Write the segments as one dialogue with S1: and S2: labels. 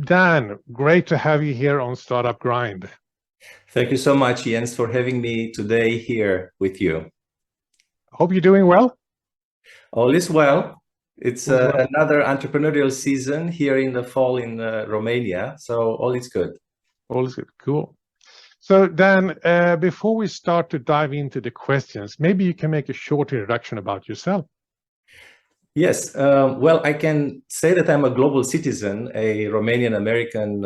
S1: Dan, great to have you here on Startup Grind.
S2: Thank you so much, Jens, for having me today here with you.
S1: Hope you're doing well.
S2: All is well. It's
S1: All is well.
S2: another entrepreneurial season here in the fall in Romania, so all is good.
S1: All is good. Cool. So Dan, before we start to dive into the questions, maybe you can make a short introduction about yourself.
S2: Yes, well, I can say that I'm a global citizen, a Romanian-American,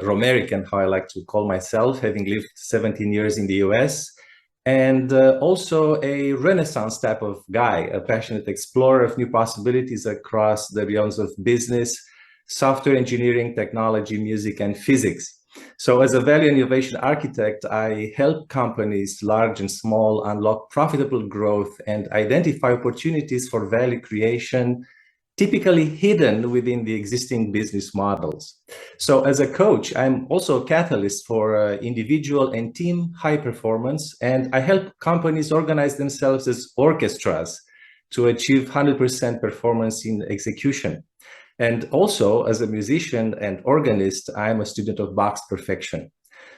S2: Romerican, how I like to call myself, having lived 17 years in the US, and also a Renaissance type of guy, a passionate explorer of new possibilities across the realms of business, software engineering, technology, music, and physics. So as a value and innovation architect, I help companies, large and small, unlock profitable growth and identify opportunities for value creation, typically hidden within the existing business models. So as a coach, I'm also a catalyst for individual and team high performance, and I help companies organize themselves as orchestras to achieve 100% performance in execution. And also, as a musician and organist, I'm a student of Bach's perfection.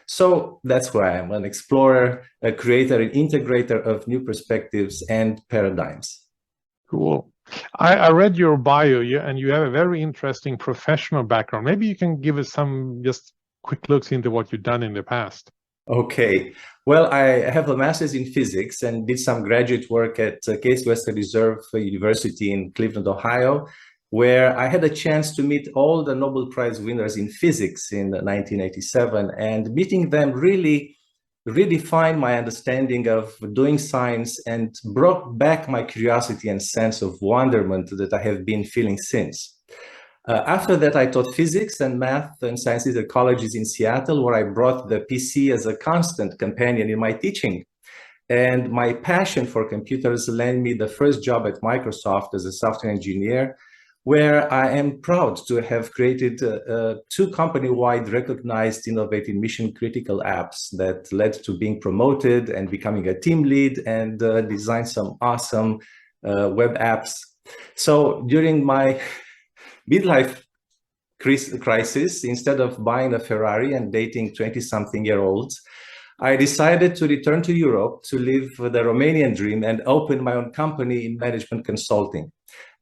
S2: So that's who I am, an explorer, a creator, an integrator of new perspectives and paradigms.
S1: Cool. I read your bio, and you have a very interesting professional background. Maybe you can give us some just quick looks into what you've done in the past.
S2: Okay. Well, I have a master's in physics and did some graduate work at Case Western Reserve University in Cleveland, Ohio, where I had a chance to meet all the Nobel Prize winners in physics in 1987, and meeting them really redefined my understanding of doing science and brought back my curiosity and sense of wonderment that I have been feeling since. After that, I taught physics and math and sciences at colleges in Seattle, where I brought the PC as a constant companion in my teaching. And my passion for computers landed me the first job at Microsoft as a software engineer, where I am proud to have created two company-wide recognized innovative mission-critical apps that led to being promoted and becoming a team lead, and designed some awesome web apps. So during my midlife crisis, instead of buying a Ferrari and dating 20-something-year-olds, I decided to return to Europe to live the Romanian dream and open my own company in management consulting.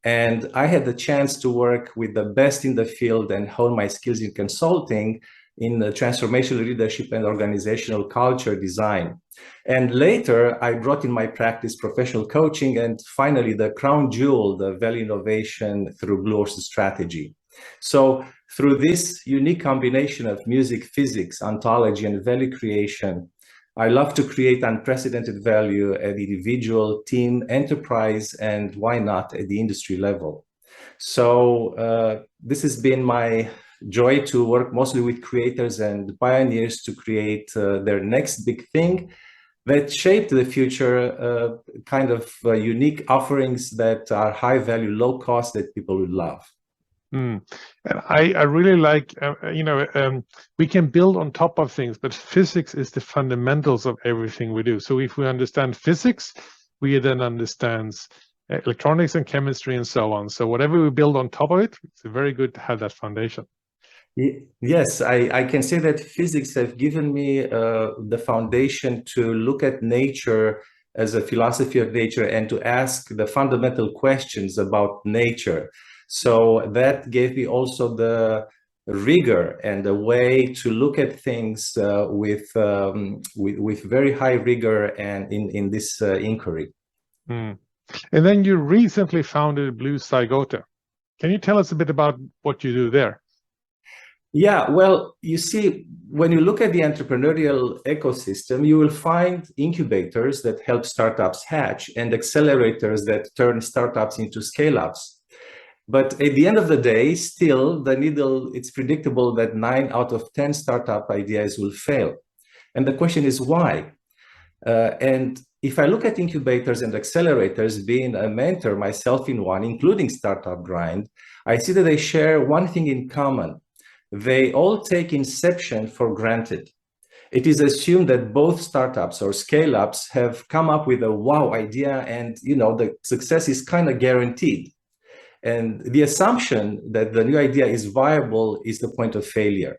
S2: And I had the chance to work with the best in the field and hone my skills in consulting in the transformational leadership and organizational culture design. And later, I brought in my practice professional coaching and finally the crown jewel, the value innovation through Blue Ocean strategy. So through this unique combination of music, physics, ontology, and value creation, I love to create unprecedented value at the individual, team, enterprise, and why not at the industry level. So this has been my joy to work mostly with creators and pioneers to create their next big thing that shaped the future kind of unique offerings that are high value, low cost that people would love.
S1: And I really like, we can build on top of things, but physics is the fundamentals of everything we do. So if we understand physics, we then understand electronics and chemistry and so on. So whatever we build on top of it, it's very good to have that foundation.
S2: Yes, I can say that physics have given me the foundation to look at nature as a philosophy of nature and to ask the fundamental questions about nature. So that gave me also the rigor and the way to look at things with very high rigor and in this inquiry.
S1: And then you recently founded Blue Zygote. Can you tell us a bit about what you do there?
S2: Yeah, well, you see, when you look at the entrepreneurial ecosystem, you will find incubators that help startups hatch and accelerators that turn startups into scale-ups. But at the end of the day, still, it's predictable that 9 out of 10 startup ideas will fail. And the question is why? And if I look at incubators and accelerators, being a mentor myself in one, including Startup Grind, I see that they share one thing in common. They all take Inception for granted. It is assumed that both startups or scale-ups have come up with a wow idea and, the success is kind of guaranteed. And the assumption that the new idea is viable is the point of failure.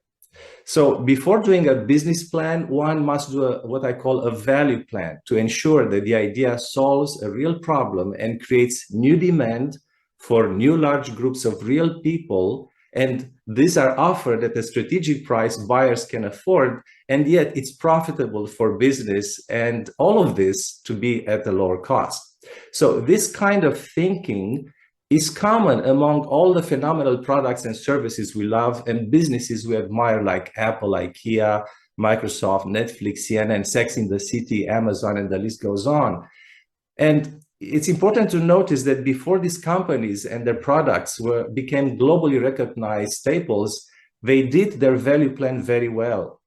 S2: So before doing a business plan, one must do what I call a value plan to ensure that the idea solves a real problem and creates new demand for new large groups of real people. And these are offered at a strategic price buyers can afford, and yet it's profitable for business, and all of this to be at a lower cost. So this kind of thinking is common among all the phenomenal products and services we love and businesses we admire, like Apple, IKEA, Microsoft, Netflix, CNN, Sex in the City, Amazon, and the list goes on. And it's important to notice that before these companies and their products became globally recognized staples, they did their value plan very well.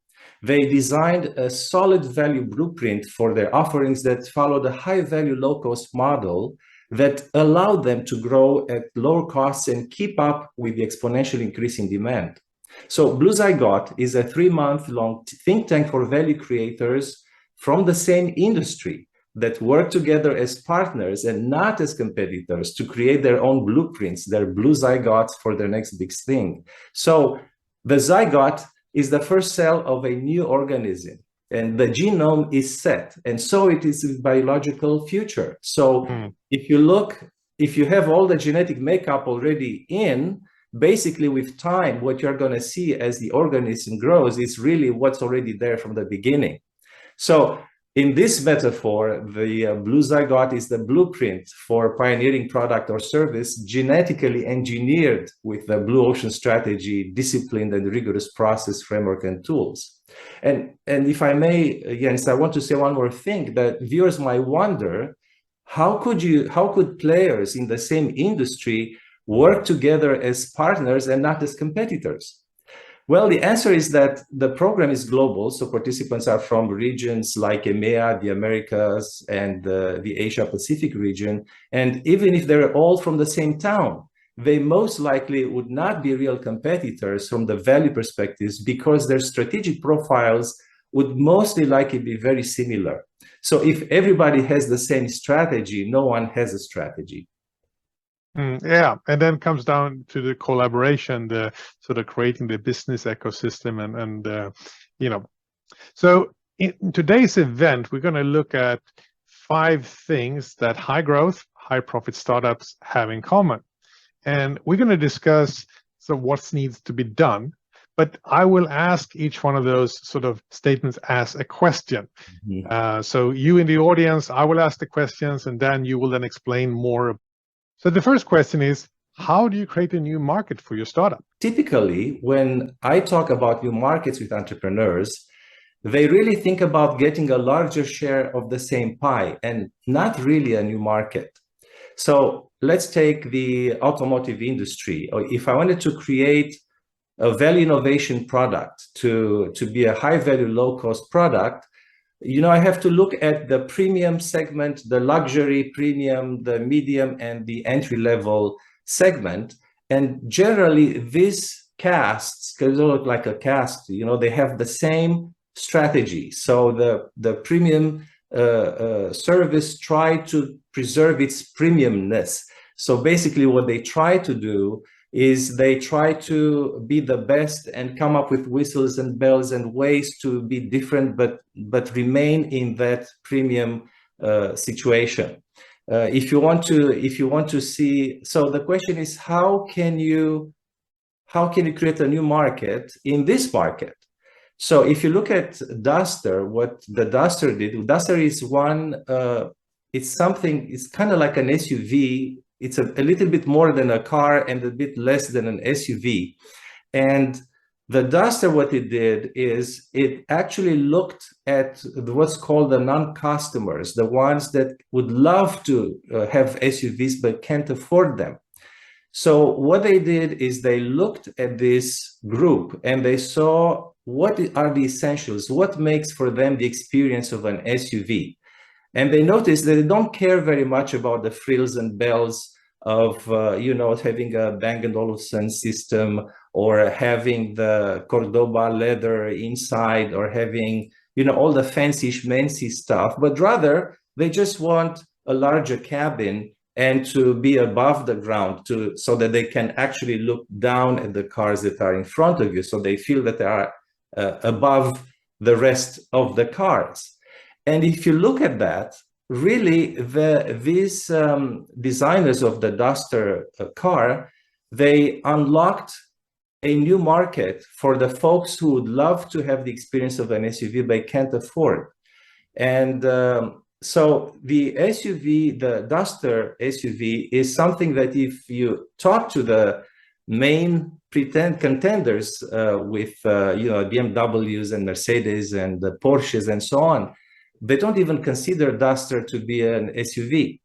S2: They designed a solid value blueprint for their offerings that followed a high-value, low-cost model that allowed them to grow at lower costs and keep up with the exponentially increasing demand. So Blue Zygote is a 3-month-long think tank for value creators from the same industry that work together as partners and not as competitors to create their own blueprints, their blue zygotes for their next big thing. So the zygote is the first cell of a new organism, and the genome is set, and so it is a biological future. So if you have all the genetic makeup already in, basically with time, what you're going to see as the organism grows is really what's already there from the beginning. So in this metaphor, the blue zygote is the blueprint for pioneering product or service, genetically engineered with the blue ocean strategy, disciplined and rigorous process, framework, and tools. And if I may, Jens, I want to say one more thing that viewers might wonder, how could players in the same industry work together as partners and not as competitors? Well, the answer is that the program is global, so participants are from regions like EMEA, the Americas, and the Asia-Pacific region. And even if they're all from the same town, they most likely would not be real competitors from the value perspectives because their strategic profiles would mostly likely be very similar. So if everybody has the same strategy, no one has a strategy.
S1: Yeah, and then comes down to the collaboration, the sort of creating the business ecosystem, and you know. So in today's event, we're going to look at 5 things that high growth, high profit startups have in common, and we're going to discuss what needs to be done. But I will ask each one of those sort of statements as a question. So you in the audience, I will ask the questions, and then you will then explain more. So the first question is, how do you create a new market for your startup?
S2: Typically, when I talk about new markets with entrepreneurs, they really think about getting a larger share of the same pie and not really a new market. So let's take the automotive industry. Or if I wanted to create a value innovation product to be a high value, low cost product, I have to look at the premium segment, the luxury premium, the medium, and the entry-level segment. And generally, these casts, because they look like a cast, they have the same strategy. So the premium service try to preserve its premiumness. So basically, what they try to do is they try to be the best and come up with whistles and bells and ways to be different, but remain in that premium situation. If you want to see, so the question is, how can you create a new market in this market? So if you look at Duster, what the Duster did, Duster is it's kind of like an SUV. It's a little bit more than a car and a bit less than an SUV. And the Duster, what it did is it actually looked at what's called the non-customers, the ones that would love to have SUVs but can't afford them. So what they did is they looked at this group and they saw what are the essentials, what makes for them the experience of an SUV. And they noticed that they don't care very much about the frills and bells of, having a Bang & Olufsen system or having the Cordoba leather inside or having, all the fancy schmancy stuff, but rather they just want a larger cabin and to be above the ground, so that they can actually look down at the cars that are in front of you, so they feel that they are above the rest of the cars. And if you look at that, really, these designers of the Duster car, they unlocked a new market for the folks who would love to have the experience of an SUV but can't afford. And so the SUV, the Duster SUV, is something that if you talk to the main contenders with BMWs and Mercedes and the Porsches and so on, they don't even consider Duster to be an SUV.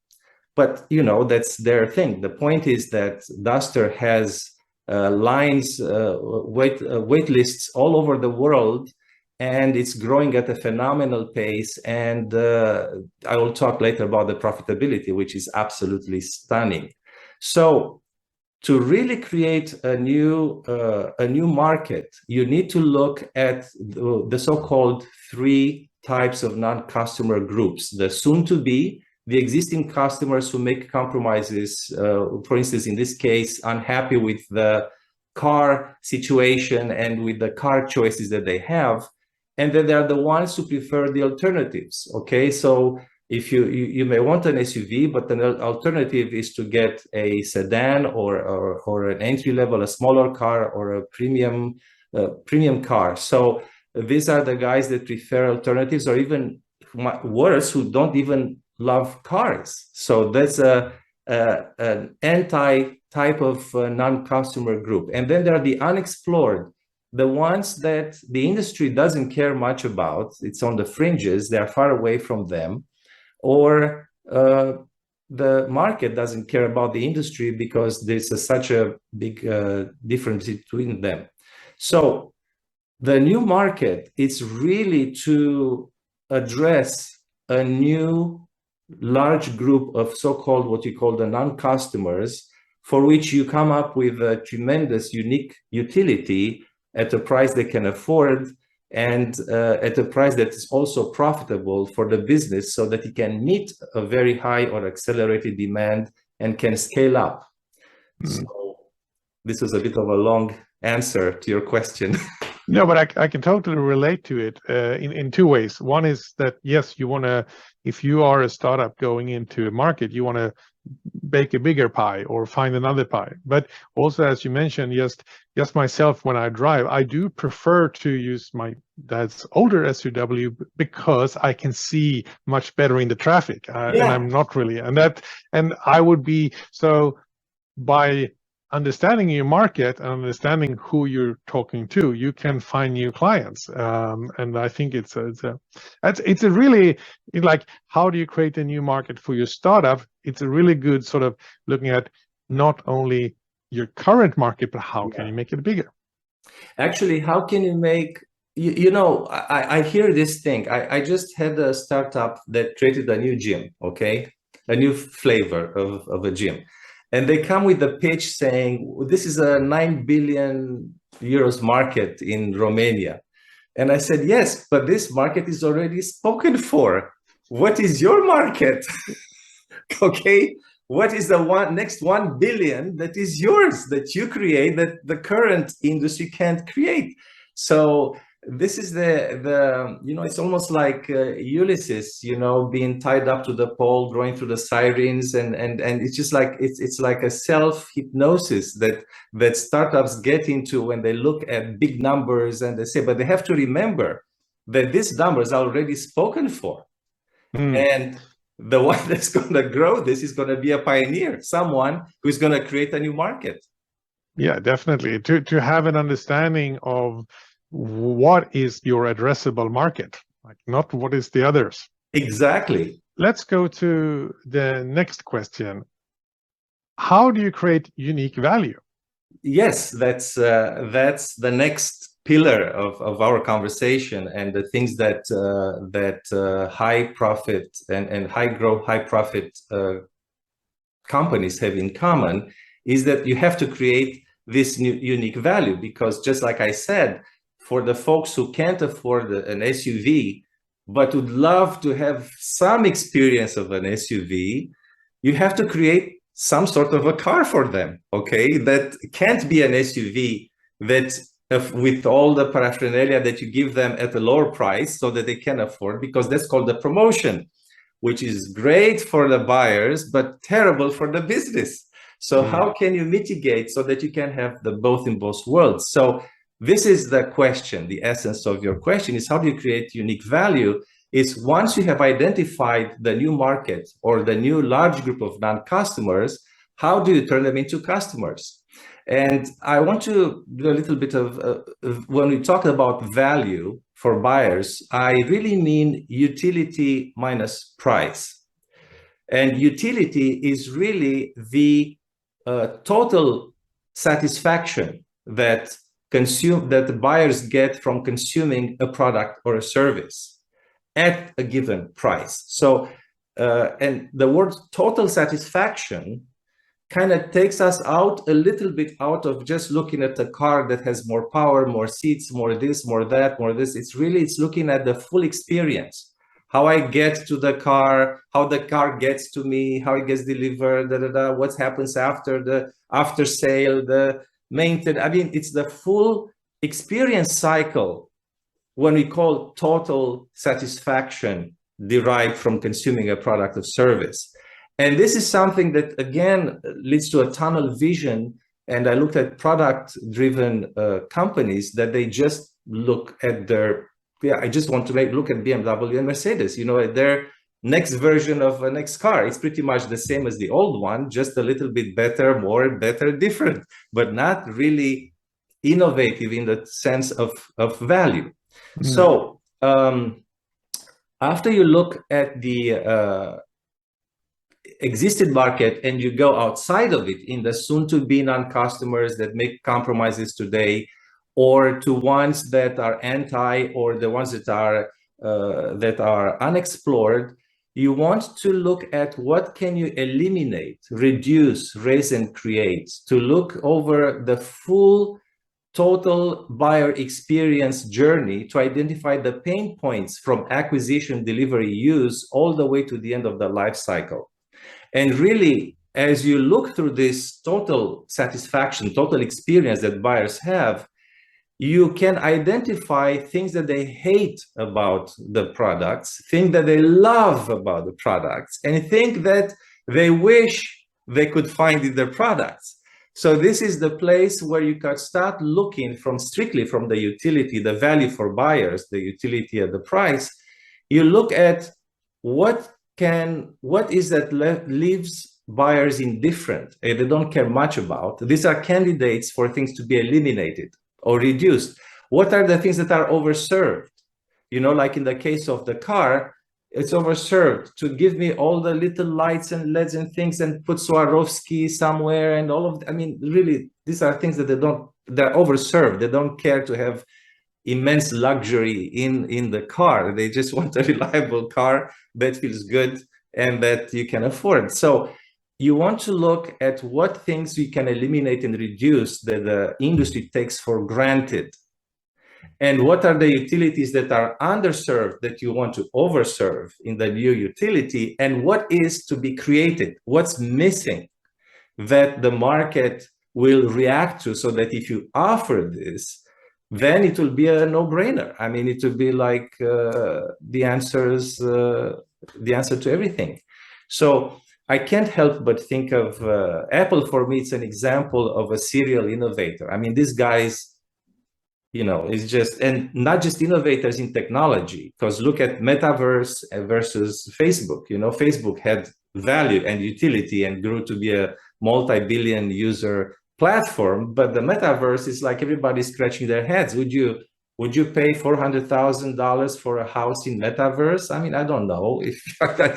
S2: But that's their thing. The point is that Duster has lines, wait lists all over the world, and it's growing at a phenomenal pace. And I will talk later about the profitability, which is absolutely stunning. So to really create a new market, you need to look at the so-called 3 types of non-customer groups: the soon-to-be, the existing customers who make compromises, for instance, in this case, unhappy with the car situation and with the car choices that they have. And then there are the ones who prefer the alternatives. Okay, so if you may want an SUV, but the alternative is to get a sedan or an entry level, a smaller car, or a premium car. So these are the guys that prefer alternatives, or even worse, who don't even love cars. So that's an anti-type of non-customer group. And then there are the unexplored, the ones that the industry doesn't care much about. It's on the fringes, they're far away from them, or the market doesn't care about the industry because there's such a big difference between them. So the new market is really to address a new large group of so-called, what you call the non-customers, for which you come up with a tremendous unique utility at a price they can afford, and at a price that is also profitable for the business, so that it can meet a very high or accelerated demand and can scale up. So this was a bit of a long answer to your question.
S1: No, but I can totally relate to it in 2 ways. One is that, yes, you want to, if you are a startup going into a market, you want to bake a bigger pie or find another pie. But also, as you mentioned, just myself, when I drive, I do prefer to use my dad's older SUW because I can see much better in the traffic. And I'm not really, and I would be, so by understanding your market and understanding who you're talking to, you can find new clients. And I think it's a really, like, how do you create a new market for your startup? It's a really good sort of looking at not only your current market, but how can you make it bigger?
S2: Actually, how can you make, I hear this thing. I just had a startup that created a new gym, okay? A new flavor of a gym. And they come with a pitch saying, this is a 9 billion euros market in Romania. And I said, yes, but this market is already spoken for. What is your market? Okay, what is the next 1 billion that is yours, that you create, that the current industry can't create? So this is the it's almost like Ulysses, being tied up to the pole, going through the sirens, and it's just like it's like a self-hypnosis that startups get into when they look at big numbers, and they say, but they have to remember that these numbers are already spoken for. And the one that's going to grow this is going to be a pioneer, someone who's going to create a new market.
S1: Yeah, definitely. To have an understanding of what is your addressable market, like not what is the others.
S2: Exactly.
S1: Let's go to the next question. How do you create unique value?
S2: Yes, that's the next pillar of our conversation, and the things that high profit and high growth, high profit companies have in common is that you have to create this new unique value, because just like I said, for the folks who can't afford an SUV, but would love to have some experience of an SUV, you have to create some sort of a car for them, okay? That can't be an SUV that with all the paraphernalia that you give them at a lower price so that they can afford, because that's called the promotion, which is great for the buyers, but terrible for the business. So how can you mitigate so that you can have the both in both worlds? So this is the question. The essence of your question is, how do you create unique value? Is once you have identified the new market or the new large group of non-customers, how do you turn them into customers? And I want to do a little bit of, when we talk about value for buyers, I really mean utility minus price. And utility is really the total satisfaction that the buyers get from consuming a product or a service at a given price. So, and the word total satisfaction kind of takes us out a little bit out of just looking at a car that has more power, more seats, more this, more that, more this. It's looking at the full experience. How I get to the car, how the car gets to me, how it gets delivered, what happens after the after sale, the maintenance. I mean, it's the full experience cycle when we call total satisfaction derived from consuming a product or service. And this is something that, again, leads to a tunnel vision. And I looked at product-driven companies that they just look at their, I just want to look at BMW and Mercedes, their next version of a next car. It's pretty much the same as the old one, just a little bit better, more, better, different, but not really innovative in the sense of value. So after you look at the existing market and you go outside of it in the soon-to-be non-customers that make compromises today, or to ones that are anti, or the ones that are unexplored, you want to look at what can you eliminate, reduce, raise, and create, to look over the full total buyer experience journey to identify the pain points from acquisition, delivery, use, all the way to the end of the life cycle. And really, as you look through this total satisfaction, total experience that buyers have, you can identify things that they hate about the products, things that they love about the products, and things that they wish they could find in their products. So this is the place where you can start looking strictly from the utility, the value for buyers, the utility at the price. You look at what is that leaves buyers indifferent, and they don't care much about. These are candidates for things to be eliminated or reduced. What are the things that are overserved? Like in the case of the car, it's overserved to give me all the little lights and LEDs and things and put Swarovski somewhere and all of, really, these are things that they're overserved. They don't care to have immense luxury in the car. They just want a reliable car that feels good and that you can afford. So you want to look at what things you can eliminate and reduce that the industry takes for granted. And what are the utilities that are underserved that you want to overserve in the new utility? And what is to be created? What's missing that the market will react to, so that if you offer this, then it will be a no-brainer. It will be like the answer to everything. So I can't help but think of Apple. For me, it's an example of a serial innovator. These guys, it's just, and not just innovators in technology, because look at metaverse versus Facebook. Facebook had value and utility and grew to be a multi-billion user platform, but the metaverse is like everybody's scratching their heads. Would you pay $400,000 for a house in metaverse? I don't know. If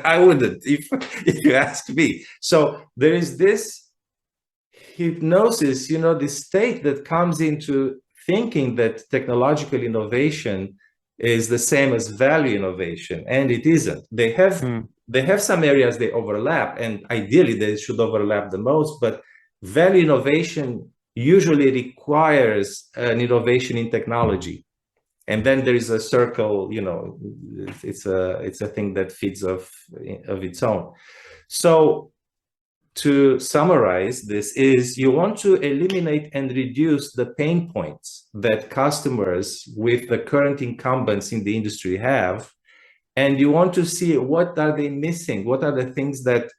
S2: I wouldn't, if you ask me. So there is this hypnosis, this state that comes into thinking that technological innovation is the same as value innovation, and it isn't. They have some areas they overlap, and ideally they should overlap the most, but value innovation usually requires an innovation in technology. And then there is a circle, it's a thing that feeds of its own. So to summarize this is you want to eliminate and reduce the pain points that customers with the current incumbents in the industry have. And you want to see what are they missing? What are the things that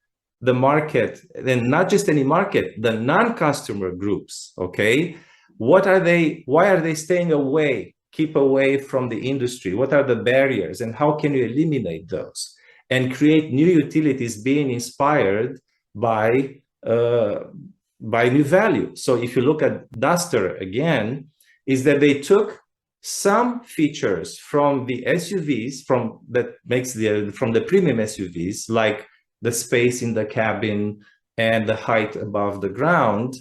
S2: the market, and not just any market, the non-customer groups, okay? What are they, why are they staying away, keep away from the industry? What are the barriers and how can you eliminate those? And create new utilities being inspired by new value. So if you look at Duster again, is that they took some features from the SUVs, from the premium SUVs, like the space in the cabin and the height above the ground,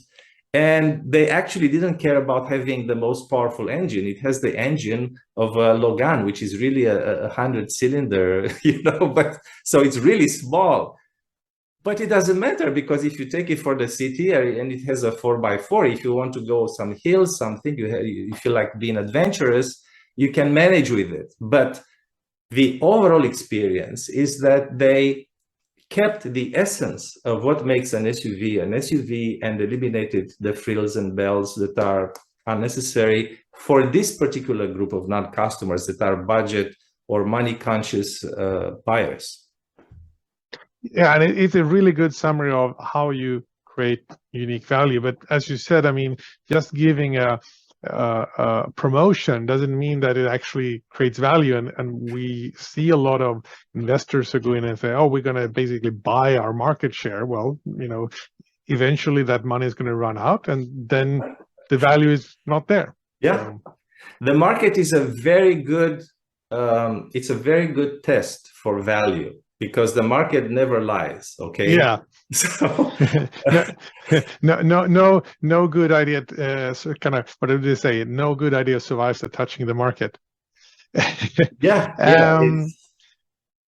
S2: and they actually didn't care about having the most powerful engine. It has the engine of a Logan, which is really a 100-cylinder, you know, but so it's really small. But it doesn't matter, because if you take it for the city and it has a 4x4, if you want to go some hills, something, you feel like being adventurous, you can manage with it. But the overall experience is that they kept the essence of what makes an SUV and eliminated the frills and bells that are unnecessary for this particular group of non-customers that are budget or money-conscious buyers.
S1: Yeah, and it's a really good summary of how you create unique value. But as you said, I mean, just giving a promotion doesn't mean that it actually creates value. And we see a lot of investors who go in and say, oh, we're going to basically buy our market share. Well, you know, eventually that money is going to run out, and then the value is not there.
S2: Yeah, the market is a very good, it's a very good test for value, because the market never lies. Okay.
S1: Yeah. So no good idea. So kind of, what did they say? No good idea survives the touching the market.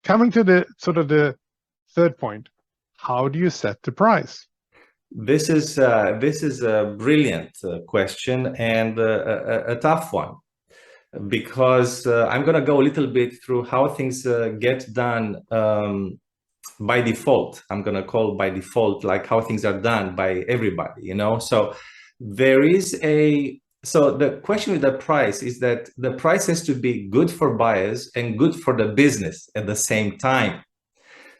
S1: Coming to the sort of the third point, how do you set the price?
S2: This is a brilliant question, and a tough one, because I'm going to go a little bit through how things get done by default. I'm going to call by default, like how things are done by everybody, you know. So there is so the question with the price is that the price has to be good for buyers and good for the business at the same time.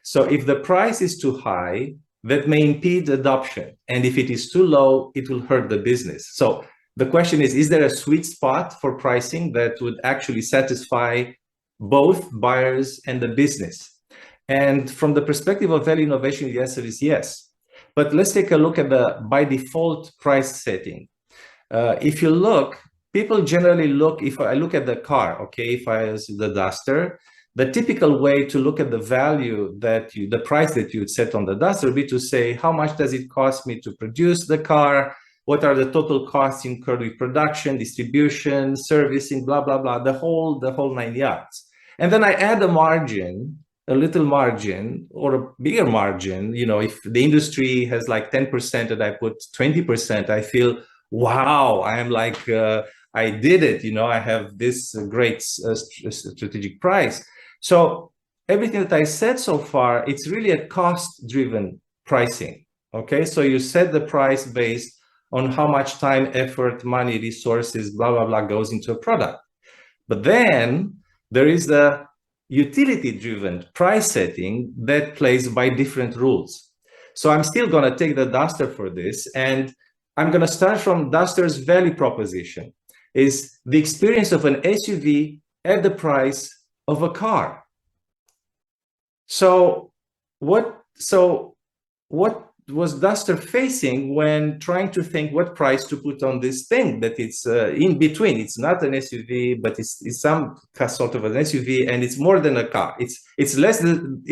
S2: So if the price is too high, that may impede adoption. And if it is too low, it will hurt the business. So the question is there a sweet spot for pricing that would actually satisfy both buyers and the business? And from the perspective of value innovation, the answer is yes. But let's take a look at the by default price setting. If you look, people generally look, if I look at the car, okay, if I use the Duster, the typical way to look at the value that the price that you would set on the Duster would be to say, how much does it cost me to produce the car? What are the total costs incurred with production, distribution, servicing, blah, blah, blah, the whole 9 yards. And then I add a margin, a little margin or a bigger margin. You know, if the industry has like 10% and I put 20%, I feel, wow, I am like, I did it, you know, I have this great strategic price. So everything that I said so far, it's really a cost-driven pricing, okay? So you set the price based on how much time, effort, money, resources, blah, blah, blah goes into a product. But then there is the utility-driven price setting that plays by different rules. So I'm still going to take the Duster for this, and I'm going to start from Duster's value proposition, is the experience of an SUV at the price of a car. So what was Duster facing when trying to think what price to put on this thing that it's in between? It's not an SUV, but it's some sort of an SUV, and it's more than a car. It's less than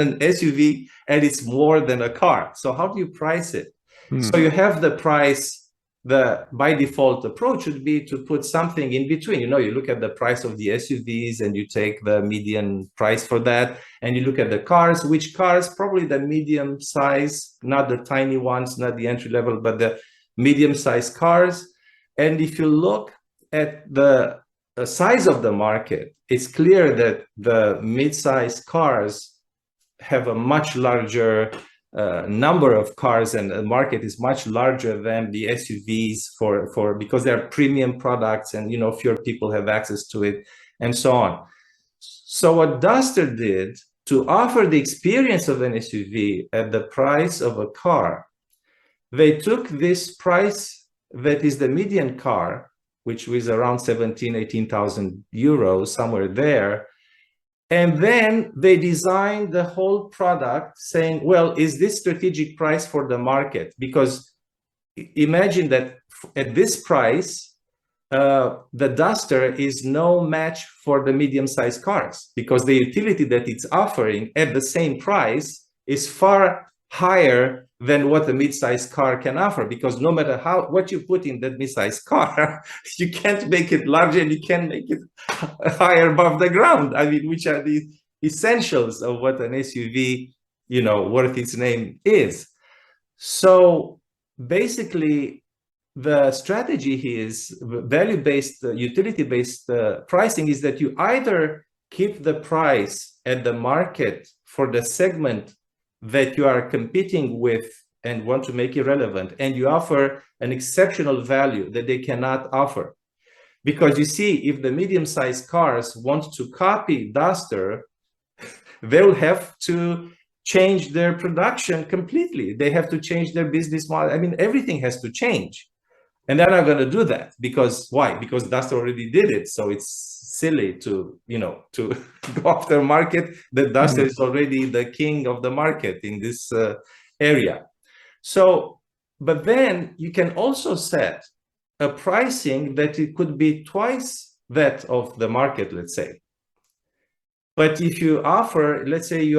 S2: an SUV, and it's more than a car. So how do you price it? So you have the price. The by default approach would be to put something in between. You know, you look at the price of the SUVs and you take the median price for that, and you look at the cars. Which cars? Probably the medium size, not the tiny ones, not the entry level, but the medium size cars. And if you look at the size of the market, it's clear that the mid-size cars have a much larger number of cars, and the market is much larger than the SUVs because they're premium products, and fewer people have access to it, and so on. So what Duster did to offer the experience of an SUV at the price of a car, they took this price that is the median car, which was around 18,000 euros, somewhere there. And then they designed the whole product saying, well, is this strategic price for the market? Because imagine that at this price, the Duster is no match for the medium-sized cars, because the utility that it's offering at the same price is far higher than what a mid-sized car can offer, because no matter what you put in that mid-sized car, you can't make it larger and you can't make it higher above the ground. I mean, which are the essentials of what an SUV, worth its name is. So basically, the strategy here is value-based, utility-based pricing, is that you either keep the price at the market for the segment that you are competing with and want to make it relevant, and you offer an exceptional value that they cannot offer. Because you see, if the medium-sized cars want to copy Duster, they'll have to change their production completely. They have to change their business model. I mean, everything has to change. And they're not going to do that. Because why? Because Duster already did it. So it's silly to to go after market that Duster is already the king of the market in this area. So, but then you can also set a pricing that it could be twice that of the market, let's say. But if you offer, let's say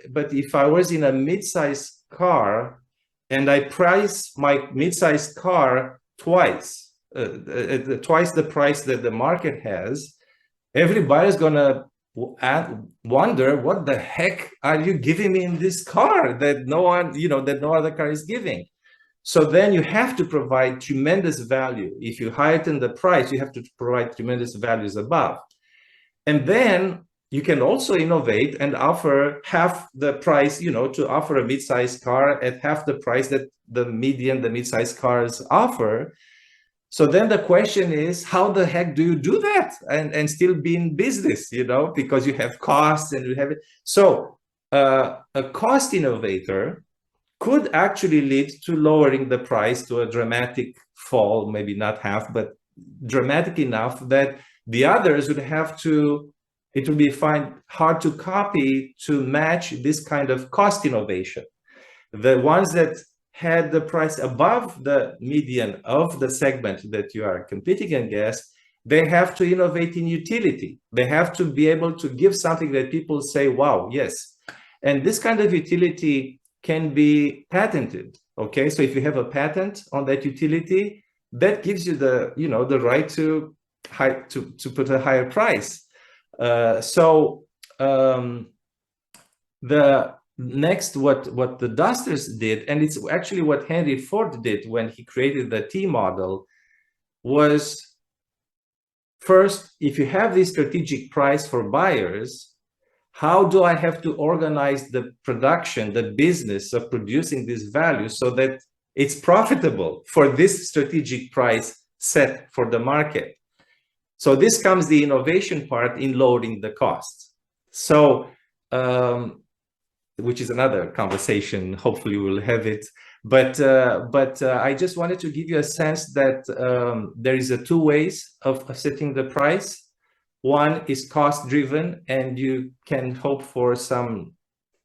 S2: but if I was in a mid-sized car and I price my mid-sized car twice the price that the market has, everybody's gonna wonder, what the heck are you giving me in this car that no one, that no other car is giving? So then you have to provide tremendous value. If you heighten the price, you have to provide tremendous values above. And then you can also innovate and offer half the price, to offer a mid-sized car at half the price that the mid-sized cars offer. So then the question is, how the heck do you do that and still be in business, because you have costs and you have it. So a cost innovator could actually lead to lowering the price to a dramatic fall, maybe not half, but dramatic enough that the others would have to, it would be hard to copy to match this kind of cost innovation. The ones that had the price above the median of the segment that you are competing against, they have to innovate in utility. They have to be able to give something that people say, wow, yes. And this kind of utility can be patented, okay? So if you have a patent on that utility, that gives you the, the right to put a higher price. The next, what the Dusters did, and it's actually what Henry Ford did when he created the T model, was first, if you have this strategic price for buyers, how do I have to organize the production, the business of producing this value so that it's profitable for this strategic price set for the market? So this comes the innovation part in lowering the costs. So, which is another conversation, hopefully we'll have it. But I just wanted to give you a sense that there is two ways of setting the price. One is cost driven, and you can hope for some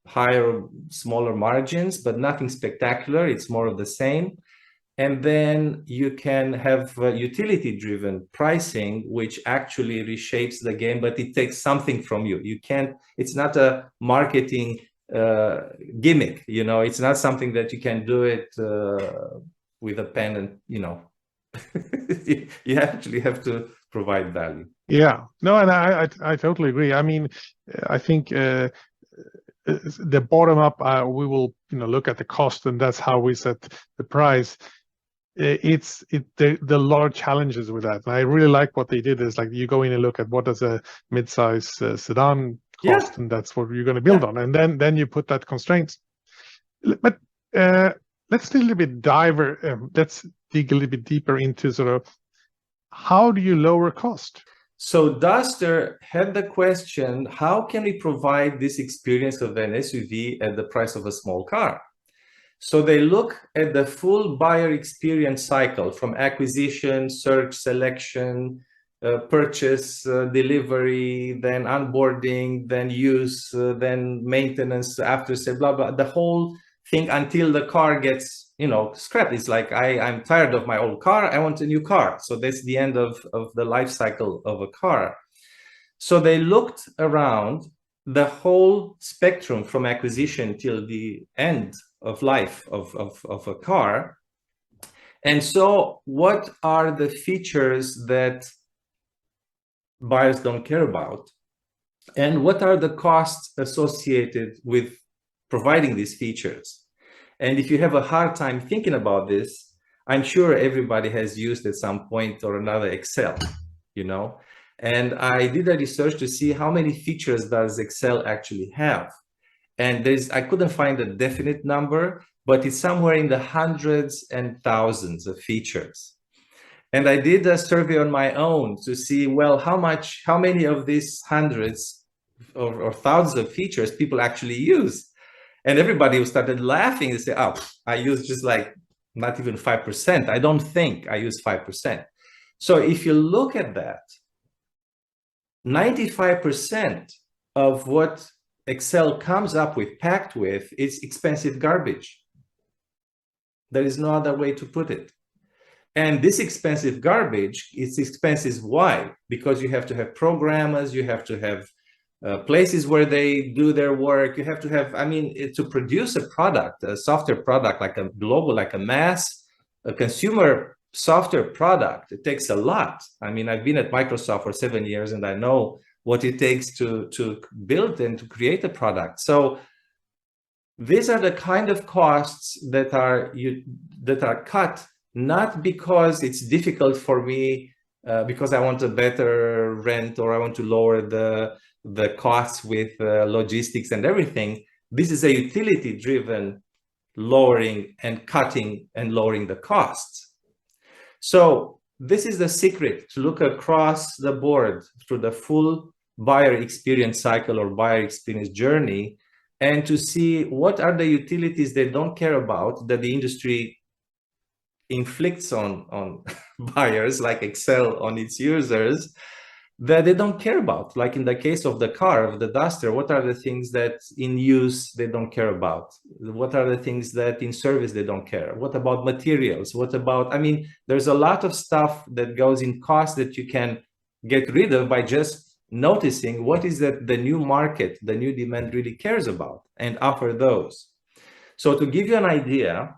S2: higher, smaller margins, but nothing spectacular. It's more of the same. And then you can have utility driven pricing, which actually reshapes the game, but it takes something from you. You can't, it's not a marketing gimmick, it's not something that you can do it with a pen and, you actually have to provide value.
S1: Yeah, no, and I totally agree. I mean, I think the bottom up, we will, look at the cost, and that's how we set the price. The large challenges with that. And I really like what they did is like you go in and look at what does a mid-size sedan cost, and that's what you're going to build on, and then you put that constraints. But let's dig a little bit let's dig a little bit deeper into sort of how do you lower cost?
S2: So Duster had the question, how can we provide this experience of an SUV at the price of a small car? So they look at the full buyer experience cycle from acquisition, search, selection, purchase, delivery, then onboarding, then use, then maintenance, after sale, blah, blah, the whole thing until the car gets, scrapped. It's like, I'm tired of my old car, I want a new car. So that's the end of the life cycle of a car. So they looked around the whole spectrum from acquisition till the end of life of a car. And so what are the features that buyers don't care about? And what are the costs associated with providing these features? And if you have a hard time thinking about this, I'm sure everybody has used at some point or another Excel, And I did a research to see how many features does Excel actually have. And I couldn't find a definite number, but it's somewhere in the hundreds and thousands of features. And I did a survey on my own to see, well, how many of these hundreds or thousands of features people actually use. And everybody started laughing and say, oh, I use just like not even 5%. I don't think I use 5%. So if you look at that, 95% of what Excel comes up with, packed with, is expensive garbage. There is no other way to put it. And this expensive garbage, it's expensive. Why? Because you have to have programmers, you have to have places where they do their work. You have to have, to produce a product, a software product, like a global, like a consumer software product, it takes a lot. I've been at Microsoft for 7 years and I know what it takes to build and to create a product. So these are the kind of costs that are cut, not because it's difficult for me, because I want a better rent or I want to lower the costs with logistics and everything. This is a utility-driven lowering and cutting and lowering the costs. So this is the secret, to look across the board through the full buyer experience cycle or buyer experience journey, and to see what are the utilities they don't care about that the industry inflicts on buyers, like Excel on its users, that they don't care about. Like in the case of the car, of the Duster, what are the things that in use they don't care about? What are the things that in service they don't care? What about materials? What about, there's a lot of stuff that goes in cost that you can get rid of by just noticing what is that the new market, the new demand really cares about, and offer those. So to give you an idea,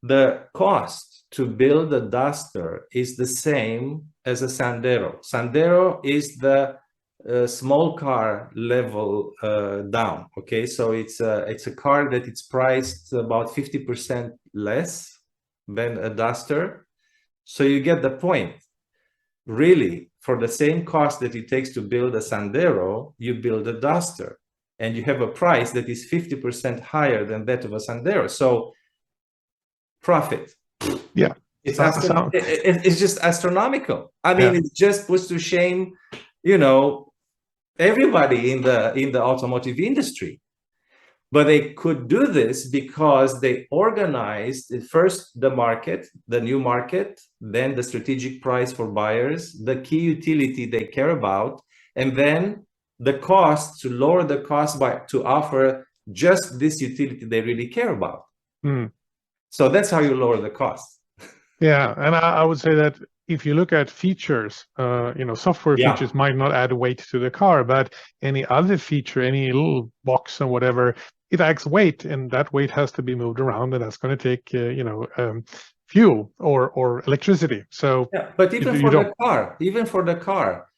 S2: the cost to build a Duster is the same as a Sandero. Sandero is the small car level down. Okay, so it's a car that it's priced about 50% less than a Duster. So you get the point. Really, for the same cost that it takes to build a Sandero, you build a Duster, and you have a price that is 50% higher than that of a Sandero. So profit.
S1: Yeah.
S2: It's just astronomical. It just puts to shame, everybody in the automotive industry. But they could do this because they organized first the market, the new market, then the strategic price for buyers, the key utility they care about, and then the cost, to lower the cost to offer just this utility they really care about. So that's how you lower the cost.
S1: Yeah, and I would say that if you look at features, software features might not add weight to the car, but any other feature, any little box and whatever, it adds weight, and that weight has to be moved around, and that's going to take, fuel or electricity. So,
S2: but even for the car,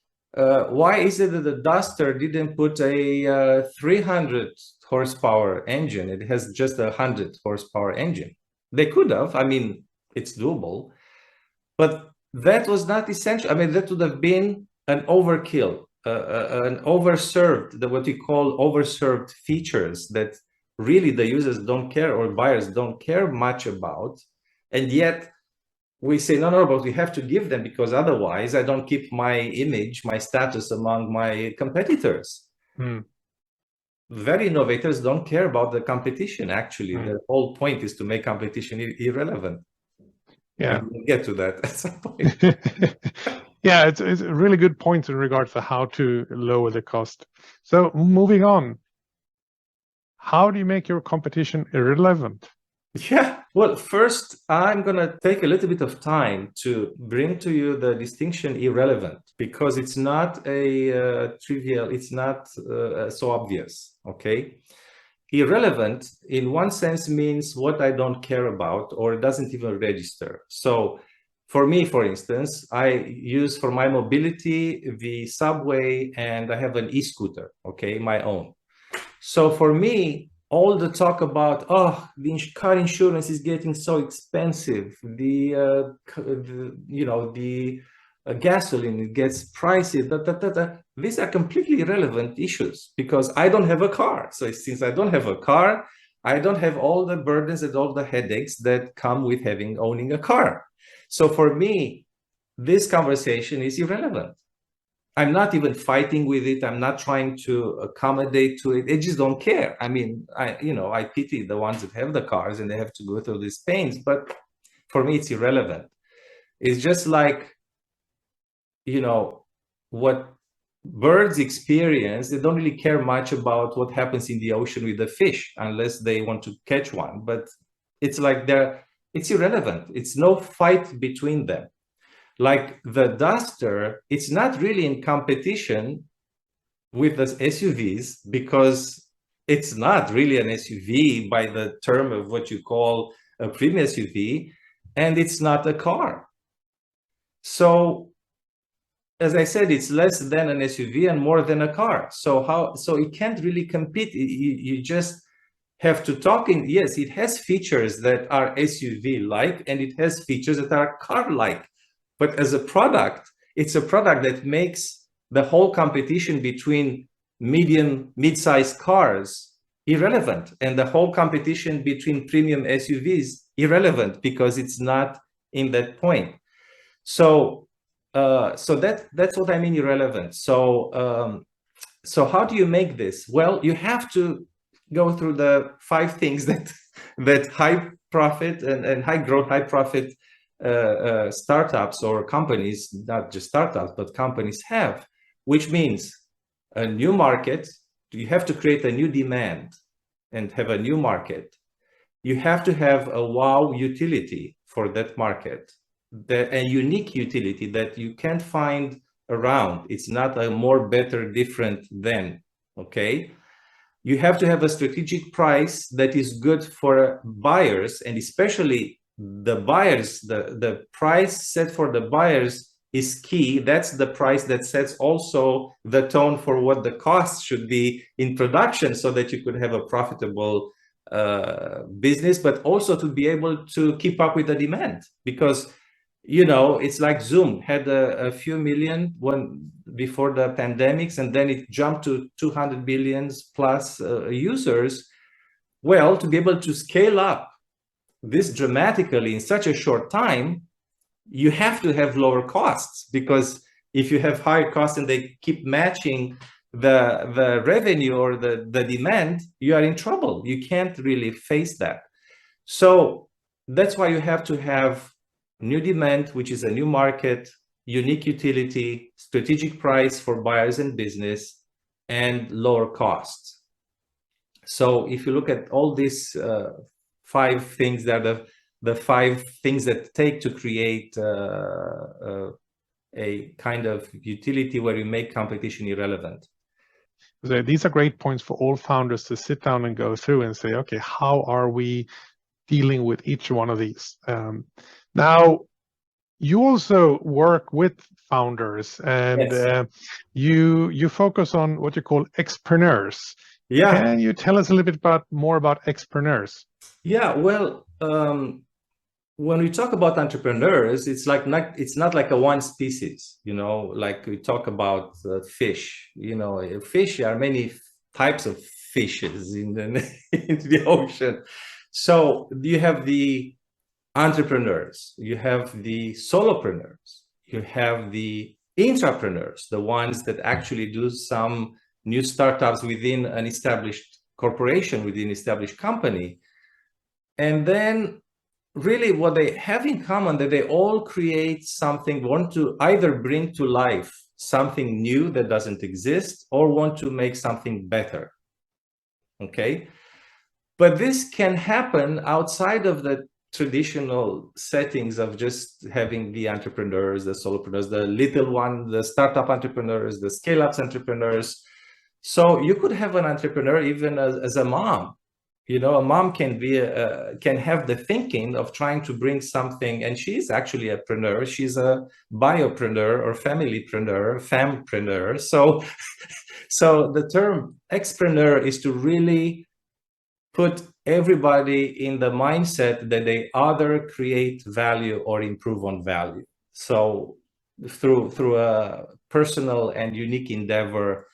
S2: why is it that the Duster didn't put a 300 horsepower engine? It has just a 100 horsepower engine. They could have. It's doable, but that was not essential. That would have been an overkill, an overserved, what we call overserved features that really the users don't care or buyers don't care much about. And yet we say, no, but we have to give them, because otherwise I don't keep my image, my status among my competitors. Very innovators don't care about the competition. Actually, the whole point is to make competition irrelevant.
S1: Yeah,
S2: we'll get to that at some point.
S1: Yeah, it's a really good point in regards to how to lower the cost. So moving on, how do you make your competition irrelevant?
S2: Yeah, well, first, I'm going to take a little bit of time to bring to you the distinction irrelevant, because it's not a trivial, it's not so obvious, okay? Irrelevant, in one sense, means what I don't care about or doesn't even register. So for me, for instance, I use for my mobility the subway, and I have an e-scooter, okay, my own. So for me, all the talk about, oh, the car insurance is getting so expensive, the gasoline gets pricey, these are completely irrelevant issues, because I don't have a car. So since I don't have a car, I don't have all the burdens and all the headaches that come with owning a car. So for me, this conversation is irrelevant. I'm not even fighting with it. I'm not trying to accommodate to it. I just don't care. I mean, I pity the ones that have the cars and they have to go through these pains, but for me, it's irrelevant. It's just like, what birds experience. They don't really care much about what happens in the ocean with the fish, unless they want to catch one. But it's like it's irrelevant. It's no fight between them. Like the Duster, it's not really in competition with the SUVs, because it's not really an SUV by the term of what you call a premium SUV, and it's not a car. So, as I said, it's less than an SUV and more than a car. So it can't really compete. You just have to talk in, yes, it has features that are SUV-like, and it has features that are car-like. But as a product, it's a product that makes the whole competition between mid-sized cars irrelevant, and the whole competition between premium SUVs irrelevant, because it's not in that point. So that's what I mean irrelevant. So how do you make this? Well, you have to go through the 5 things that high profit and high growth, high profit startups or companies, not just startups, but companies have, which means a new market. You have to create a new demand and have a new market. You have to have a wow utility for that market, a unique utility that you can't find around. It's not a more, better, different than, okay? You have to have a strategic price that is good for buyers, and especially the buyers. The price set for the buyers is key. That's the price that sets also the tone for what the cost should be in production, so that you could have a profitable business, but also to be able to keep up with the demand. Because it's like Zoom had a few million before the pandemics, and then it jumped to 200 billions plus users. Well, to be able to scale up this dramatically in such a short time, you have to have lower costs, because if you have higher costs and they keep matching the revenue or the demand, you are in trouble. You can't really face that. So that's why you have to have new demand, which is a new market, unique utility, strategic price for buyers and business, and lower costs. So if you look at all these 5 things, that are the 5 things that take to create a kind of utility where you make competition irrelevant.
S1: So these are great points for all founders to sit down and go through and say, okay, how are we dealing with each one of these? Now, you also work with founders, and
S2: Yes.
S1: You focus on what you call xPreneurs.
S2: Yeah.
S1: Can you tell us a little bit more about xPreneurs?
S2: Yeah, well, when we talk about entrepreneurs, it's not like a one species, like we talk about fish. Fish, there are many types of fishes in into the ocean. So you have the entrepreneurs, you have the solopreneurs, you have the intrapreneurs, the ones that actually do some new startups within an established corporation, within an established company. And then really what they have in common, that they all create something, want to either bring to life something new that doesn't exist, or want to make something better. Okay, but this can happen outside of the traditional settings of just having the entrepreneurs, the solopreneurs, the little one, the startup entrepreneurs, the scale-ups entrepreneurs. So you could have an entrepreneur even as a mom. You know, a mom can be can have the thinking of trying to bring something, and she's actually a preneur. She's a biopreneur or familypreneur, fempreneur. So, so the term xPreneur is to really put everybody in the mindset that they either create value or improve on value. So through a personal and unique endeavor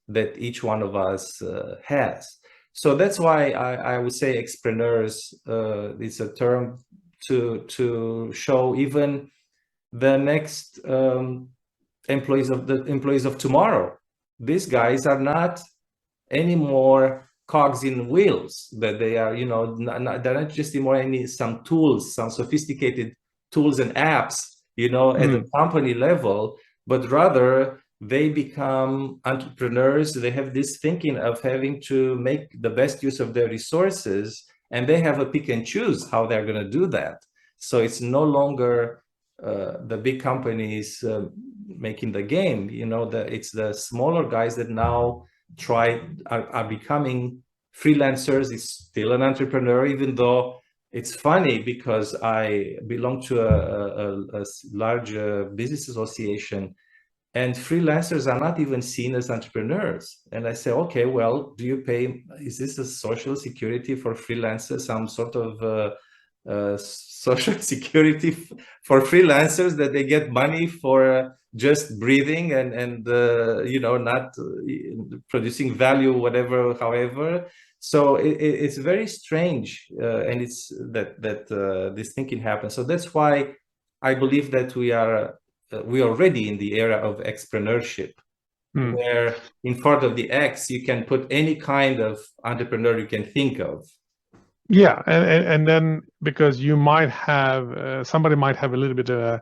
S2: that each one of us has. So that's why I would say xPreneurs is a term to show even the next employees of tomorrow. These guys are not anymore cogs in wheels, that they are, you know, they're not just anymore some tools, some sophisticated tools and apps, you know, at the company level, but rather they become entrepreneurs. They have this thinking of having to make the best use of their resources, and they have a pick and choose how they're going to do that. So it's no longer the big companies making the game, you know, it's the smaller guys that now are becoming freelancers. It's still an entrepreneur, even though it's funny because I belong to a large business association, and freelancers are not even seen as entrepreneurs. And I say, okay, well, do you pay, is this a social security for freelancers, some sort of social security for freelancers, that they get money for just breathing and you know, not producing value, whatever, however. So it's very strange, and it's that this thinking happens. So that's why I believe that we are already in the era of xpreneurship, where in front of the X you can put any kind of entrepreneur you can think of.
S1: Yeah, and then because you might have somebody might have a little bit of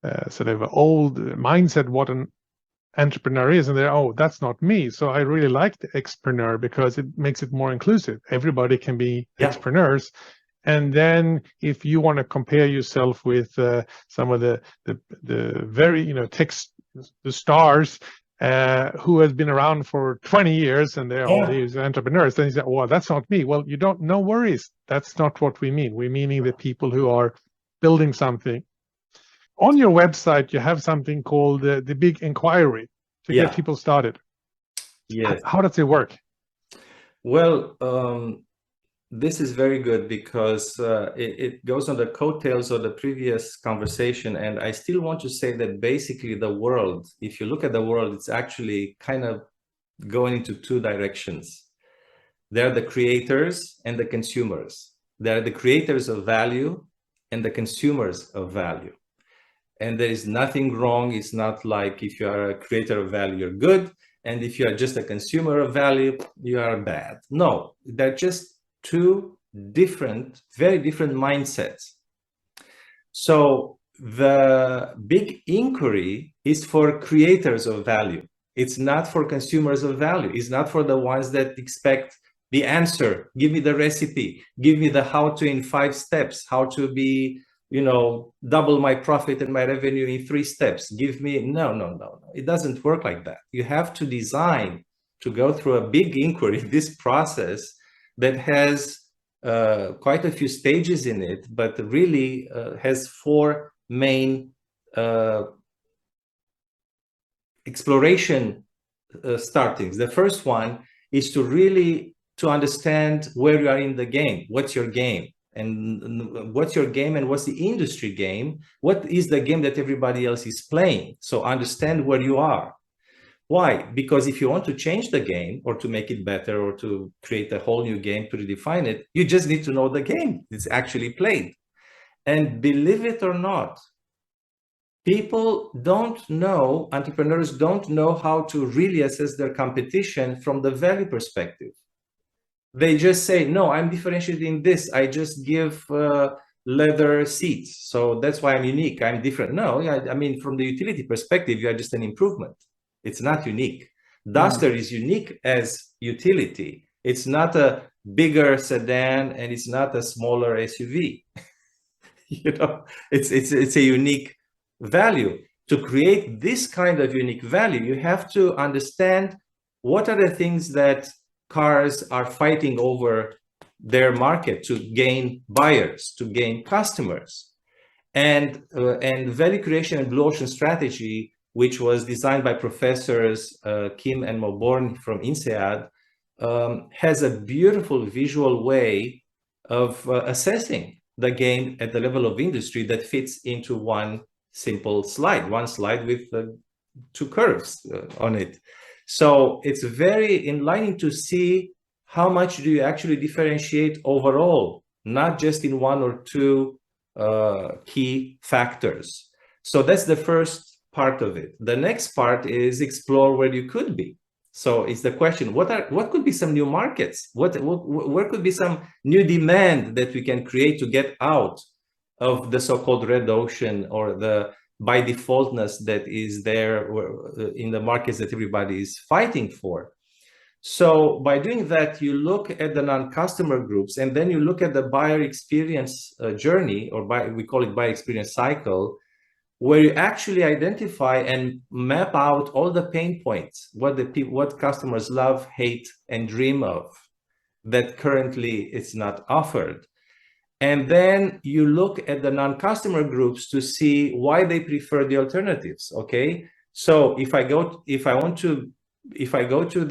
S1: a sort of old mindset what an entrepreneur is, and they're, oh, that's not me. So I really like the xPreneur because it makes it more inclusive. Everybody can be xPreneurs. And then if you want to compare yourself with some of the very, you know, the stars who has been around for 20 years and they're all these entrepreneurs, then you say, well, that's not me. Well, you don't, no worries. That's not what we mean. We're meaning the people who are building something. On your website, you have something called the Big Inquiry to get people started.
S2: Yes.
S1: How does it work?
S2: Well, this is very good because it goes on the coattails of the previous conversation. And I still want to say that basically the world, if you look at the world, it's actually kind of going into two directions. There are the creators and the consumers. There are the creators of value and the consumers of value. And there is nothing wrong. It's not like if you are a creator of value, you're good. And if you are just a consumer of value, you are bad. No, they're just two different, very different mindsets. So the big inquiry is for creators of value. It's not for consumers of value. It's not for the ones that expect the answer. Give me the recipe. Give me the how to in 5 steps, how to be, you know, double my profit and my revenue in 3 steps. Give me, no. It doesn't work like that. You have to design to go through a big inquiry, this process that has quite a few stages in it, but really has 4 main exploration startings. The first one is to really understand where you are in the game. What's your game? And what's your game and what's the industry game? What is the game that everybody else is playing? So understand where you are. Why? Because if you want to change the game or to make it better or to create a whole new game to redefine it, you just need to know the game it's actually played. And believe it or not, people don't know, entrepreneurs don't know how to really assess their competition from the value perspective. They just say, no, I'm differentiated in this. I just give leather seats. So that's why I'm unique. I'm different. No, I mean, from the utility perspective, you are just an improvement. It's not unique. Duster is unique as utility. It's not a bigger sedan and it's not a smaller SUV. You know, it's a unique value. To create this kind of unique value, you have to understand what are the things that cars are fighting over their market to gain buyers, to gain customers. And value creation and blue ocean strategy, which was designed by professors Kim and Moborn from INSEAD, has a beautiful visual way of assessing the game at the level of industry that fits into one simple slide, one slide with two curves on it. So it's very enlightening to see how much do you actually differentiate overall, not just in one or two key factors. So that's the first part of it. The next part is explore where you could be. So it's the question, what could be some new markets? Where could be some new demand that we can create to get out of the so-called red ocean or the by defaultness that is there in the markets that everybody is fighting for. So by doing that, you look at the non-customer groups, and then you look at the buyer experience journey, or we call it buyer experience cycle, where you actually identify and map out all the pain points, what customers love, hate, and dream of that currently is not offered. And then you look at the non-customer groups to see why they prefer the alternatives. Okay, so if I go to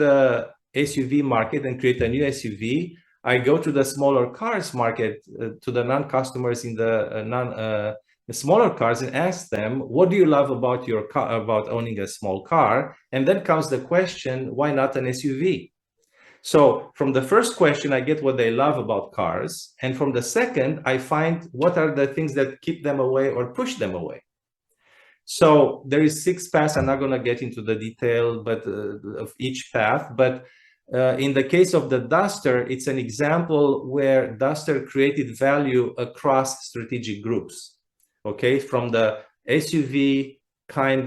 S2: the SUV market and create a new SUV, I go to the smaller cars market, to the non-customers in the smaller cars, and ask them, what do you love about your car, about owning a small car? And then comes the question, why not an SUV? So from the first question, I get what they love about cars. And from the second, I find what are the things that keep them away or push them away. So there is 6 paths. I'm not going to get into the detail of each path. But in the case of the Duster, it's an example where Duster created value across strategic groups. Okay, from the SUV kind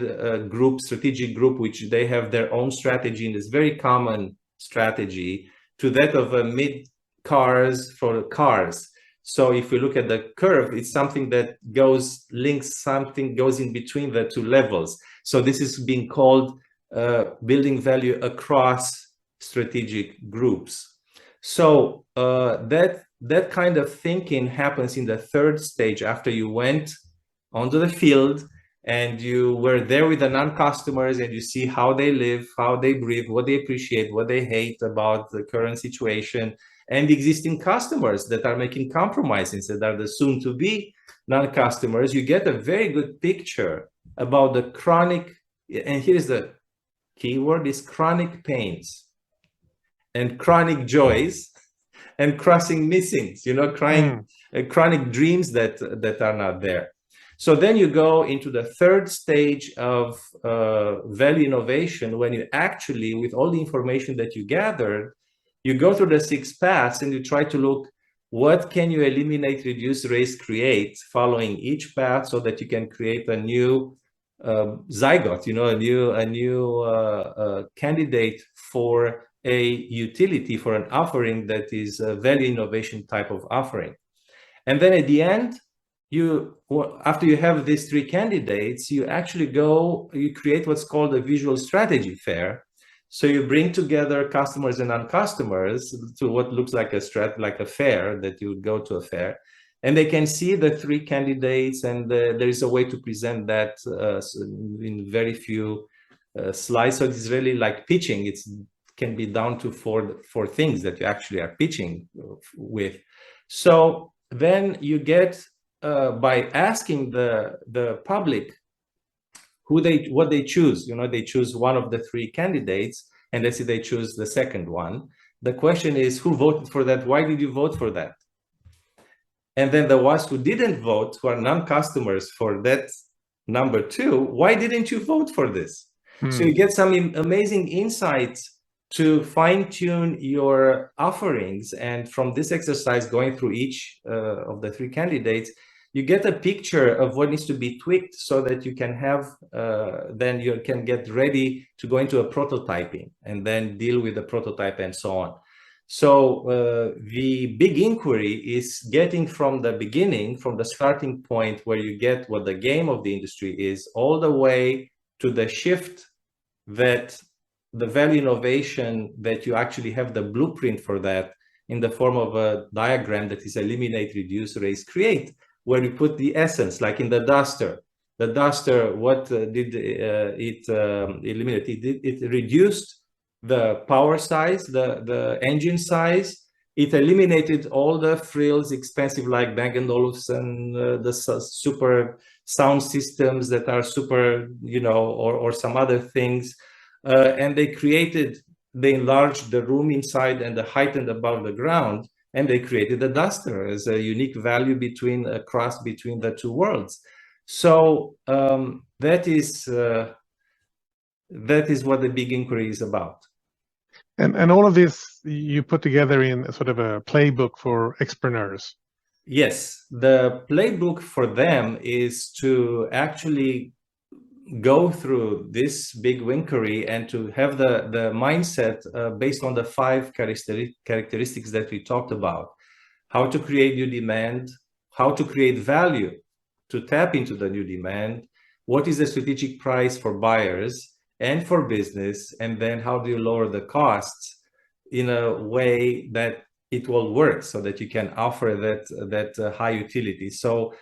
S2: group, strategic group, which they have their own strategy and is very common strategy, to that of a mid cars for cars. So if we look at the curve, it's something that goes in between the two levels. So this is being called building value across strategic groups. So that kind of thinking happens in the third stage, after you went onto the field and you were there with the non-customers and you see how they live, how they breathe, what they appreciate, what they hate about the current situation, and the existing customers that are making compromises, that are the soon-to-be non-customers. You get a very good picture about the chronic, and here's the key word, is chronic pains and chronic joys and crossing missings, you know, chronic dreams that are not there. So then you go into the third stage of value innovation, when you actually, with all the information that you gathered, you go through the 6 paths and you try to look, what can you eliminate, reduce, raise, create, following each path, so that you can create a new zygote, you know, a new candidate for a utility, for an offering that is a value innovation type of offering. And then at the end, after you have these 3 candidates, you actually you create what's called a visual strategy fair. So you bring together customers and non-customers to what looks like a fair, that you would go to a fair, and they can see the 3 candidates, and there is a way to present that in very few slides. So it's really like pitching. It can be down to 4 things that you actually are pitching with. So then you get, by asking the public what they choose. You know, they choose one of the three candidates, and let's say they choose the second one. The question is, who voted for that? Why did you vote for that? And then the ones who didn't vote, who are non-customers for that number two, why didn't you vote for this? So you get some amazing insights to fine-tune your offerings. And from this exercise, going through each of the three candidates, you get a picture of what needs to be tweaked so that you can have, then you can get ready to go into a prototyping and then deal with the prototype and so on. So the big inquiry is getting from the beginning, from the starting point where you get what the game of the industry is, all the way to the shift that the value innovation that you actually have the blueprint for that in the form of a diagram that is eliminate, reduce, raise, create, where you put the essence, like in the duster. The duster, what did it eliminate? It reduced the power size, the engine size. It eliminated all the frills, expensive, like Bang & Olufsen, the super sound systems that are super, you know, or some other things. And they enlarged the room inside and the height and above the ground, and they created the duster as a unique value between a cross between the two worlds. So that is what the big inquiry is about.
S1: And all of this you put together in sort of a playbook for xPreneurs.
S2: Yes, the playbook for them is to actually go through this big inquiry and to have the mindset based on the 5 characteristics that we talked about. How to create new demand, how to create value to tap into the new demand, what is the strategic price for buyers and for business, and then how do you lower the costs in a way that it will work so that you can offer that high utility. So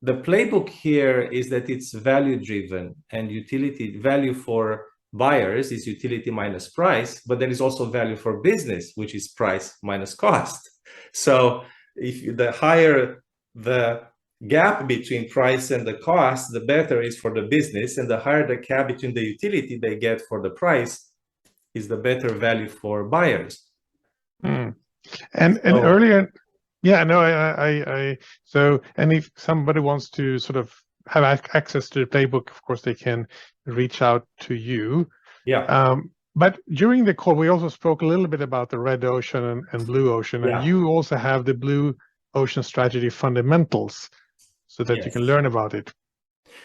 S2: the playbook here is that it's value driven, and utility value for buyers is utility minus price, but there is also value for business, which is price minus cost. So if the higher the gap between price and the cost, the better is for the business, and the higher the gap between the utility they get for the price is the better value for buyers.
S1: And earlier, yeah, no, so, and if somebody wants to sort of have access to the playbook, of course, they can reach out to you.
S2: Yeah.
S1: But during the call, we also spoke a little bit about the red ocean and blue ocean, and you also have the blue ocean strategy fundamentals so that you can learn about it.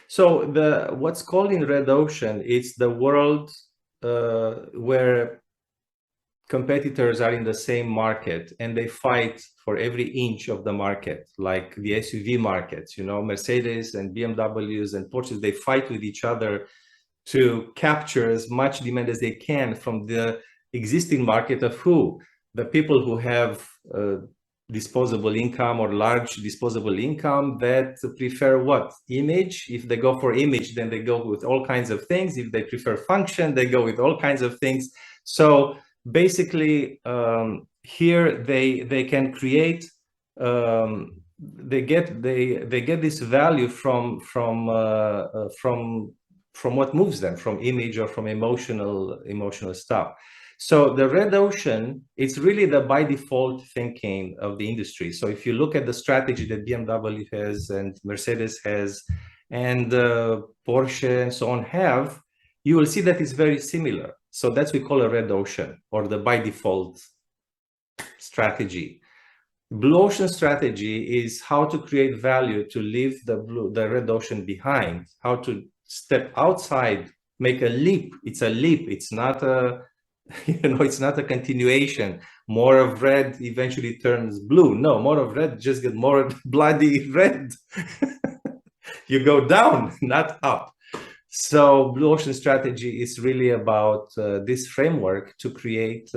S2: So what's called in red ocean is the world where competitors are in the same market and they fight for every inch of the market, like the SUV markets, you know, Mercedes and BMWs and Porsches, they fight with each other to capture as much demand as they can from the existing market of the people who have disposable income or large disposable income that prefer what? Image. If they go for image, then they go with all kinds of things. If they prefer function, they go with all kinds of things. So basically, here they can create. They get this value from what moves them, from image or from emotional stuff. So the red ocean, it's really the by default thinking of the industry. So if you look at the strategy that BMW has and Mercedes has and Porsche and so on have, you will see that it's very similar. So that's what we call a red ocean, or the by default strategy. Blue ocean strategy is how to create value to leave the red ocean behind, how to step outside, make a leap. It's a leap. It's not a, it's not a continuation. More of red eventually turns blue. No, more of red just get more bloody red. You go down, not up. So blue ocean strategy is really about this framework to create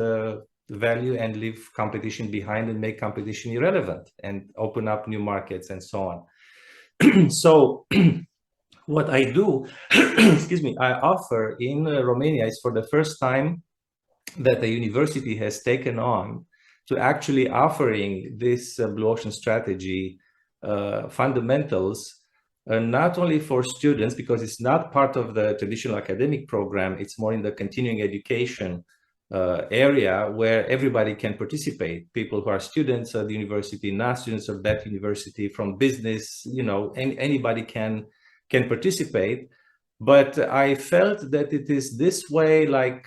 S2: value and leave competition behind and make competition irrelevant and open up new markets and so on. So what I do, excuse me, I offer in Romania is for the first time that the university has taken on to actually offering this blue ocean strategy fundamentals not only for students, because it's not part of the traditional academic program, it's more in the continuing education area where everybody can participate. People who are students at the university, not students of that university, from business, you know, anybody can participate. But I felt that it is this way, like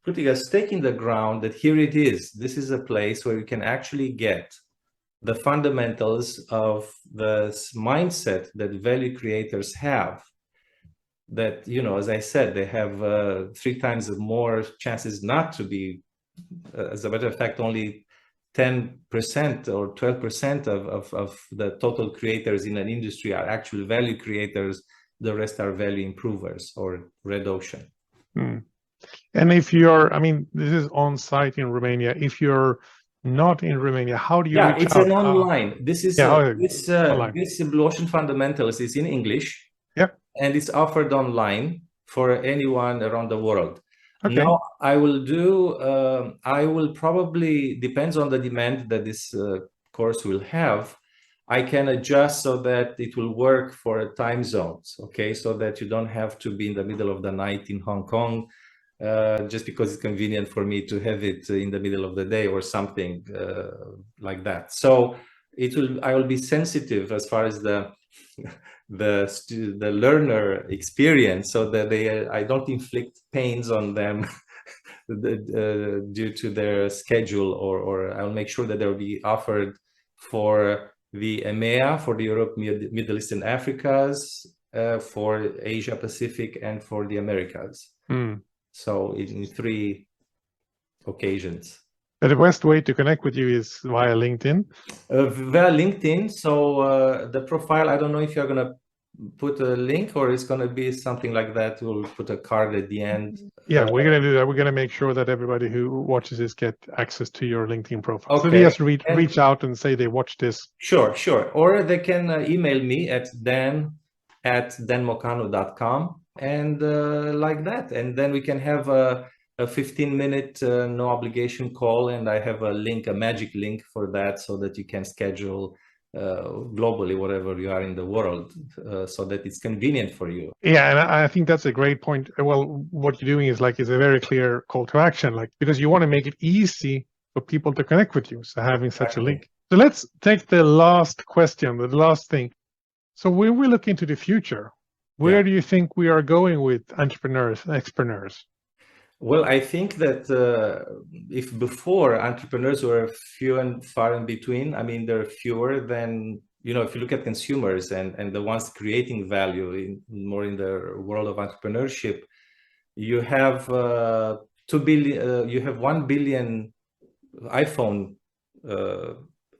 S2: putting a stake in the ground, that here it is. This is a place where you can actually get the fundamentals of the mindset that value creators have. That, you know, as I said, they have 3 times more chances not to be, as a matter of fact, only 10% or 12% of the total creators in an industry are actual value creators. The rest are value improvers or red ocean.
S1: And if you're, I mean, this is on site in Romania. If you're not in Romania, how do you reach
S2: it's
S1: out?
S2: an online. This is this Blue Ocean Fundamentals is in English.
S1: Yeah.
S2: And it's offered online for anyone around the world.
S1: Okay.
S2: Now I will probably, depends on the demand that this course will have, I can adjust so that it will work for time zones, okay? So that you don't have to be in the middle of the night in Hong Kong, just because it's convenient for me to have it in the middle of the day or something like that. So I will be sensitive as far as the learner experience, so that I don't inflict pains on them due to their schedule, or I'll make sure that they will be offered for the EMEA, for the Europe, Middle East and Africas, for Asia Pacific, and for the Americas. So in 3 occasions.
S1: The best way to connect with you is via LinkedIn?
S2: Via LinkedIn. So the profile, I don't know if you're going to put a link or it's going to be something like that. We'll put a card at the end.
S1: Yeah, we're going to do that. We're going to make sure that everybody who watches this get access to your LinkedIn profile.
S2: Okay.
S1: So they just reach out and say they watch this. Sure.
S2: Or they can email me at dan@danmocanu.com and like that. And then we can have a 15-minute no obligation call, and I have a link, a magic link for that, so that you can schedule globally wherever you are in the world, so that it's convenient for you.
S1: Yeah, and I think that's a great point. Well, what you're doing is a very clear call to action, because you want to make it easy for people to connect with you. So having such a link. So let's take the last question, the last thing. So when we look into the future, where do you think we are going with entrepreneurs, xPreneurs?
S2: Well, I think that if before entrepreneurs were few and far in between, I mean, there are fewer than, if you look at consumers and the ones creating value more in the world of entrepreneurship, you have 2 billion, you have 1 billion iPhone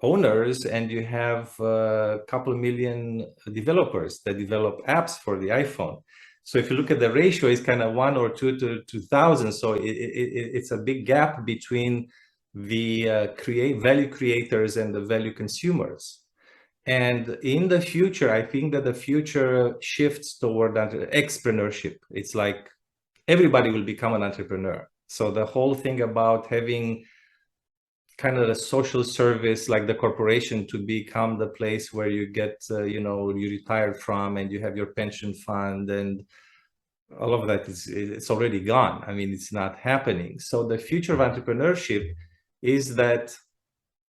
S2: owners, and you have a couple million developers that develop apps for the iPhone. So if you look at the ratio, it's kind of 1 or 2 to 2,000. So it's a big gap between the value creators and the value consumers. And in the future, I think that the future shifts toward xpreneurship. It's like everybody will become an entrepreneur. So the whole thing about having kind of a social service like the corporation to become the place where you get, you retire from, and you have your pension fund, and all of that it's already gone. I mean, it's not happening. So the future of entrepreneurship is that